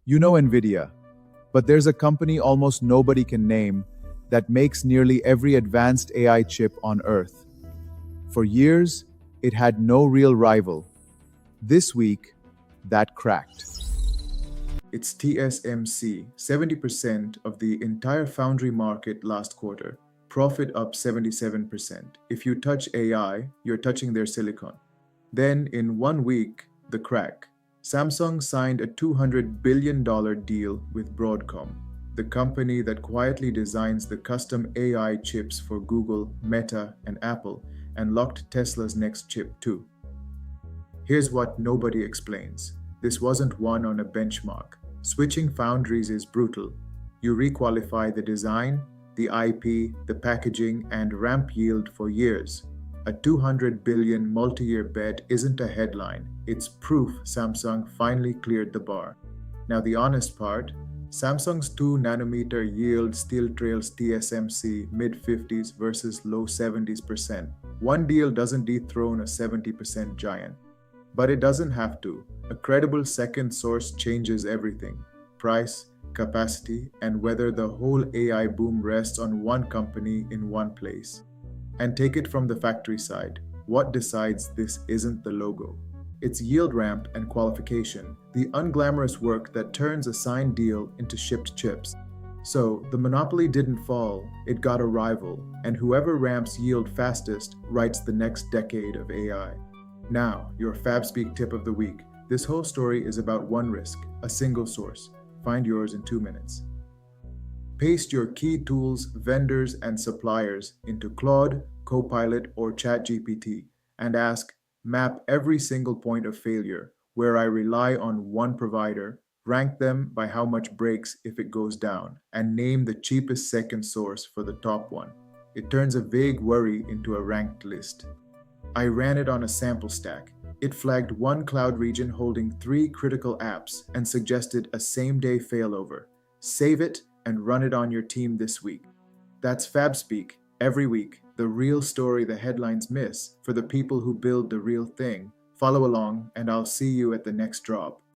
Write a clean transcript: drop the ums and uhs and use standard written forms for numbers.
You know Nvidia, but there's a company almost nobody can name that makes nearly every advanced AI chip on Earth. For years, it had no real rival. This week, that cracked. It's TSMC, 70% of the entire foundry market last quarter. Profit up 77%. If you touch AI, you're touching their silicon. Then, in 1 week, the crack. Samsung signed a $200 billion deal with Broadcom, the company that quietly designs the custom AI chips for Google, Meta, and Apple, and locked Tesla's next chip too. Here's what nobody explains. This wasn't won on a benchmark. Switching foundries is brutal. You requalify the design, the IP, the packaging, and ramp yield for years. A $200 billion multi-year bet isn't a headline. It's proof Samsung finally cleared the bar. Now the honest part, Samsung's 2-nanometer yield still trails TSMC mid-50s versus low 70s%. One deal doesn't dethrone a 70% giant. But it doesn't have to. A credible second source changes everything. Price, capacity, and whether the whole AI boom rests on one company in one place. And take it from the factory side. What decides this isn't the logo? It's yield ramp and qualification, the unglamorous work that turns a signed deal into shipped chips. So, the monopoly didn't fall, it got a rival, and whoever ramps yield fastest writes the next decade of AI. Now, your Fabspeak tip of the week. This whole story is about one risk, a single source. Find yours in 2 minutes. Paste your key tools, vendors, and suppliers into Claude, Copilot, or ChatGPT and ask, map every single point of failure where I rely on one provider, rank them by how much breaks if it goes down, and name the cheapest second source for the top one. It turns a vague worry into a ranked list. I ran it on a sample stack. It flagged one cloud region holding 3 critical apps and suggested a same-day failover. Save it and run it on your team this week. That's Fabspeak, every week, the real story the headlines miss for the people who build the real thing. Follow along, and I'll see you at the next drop.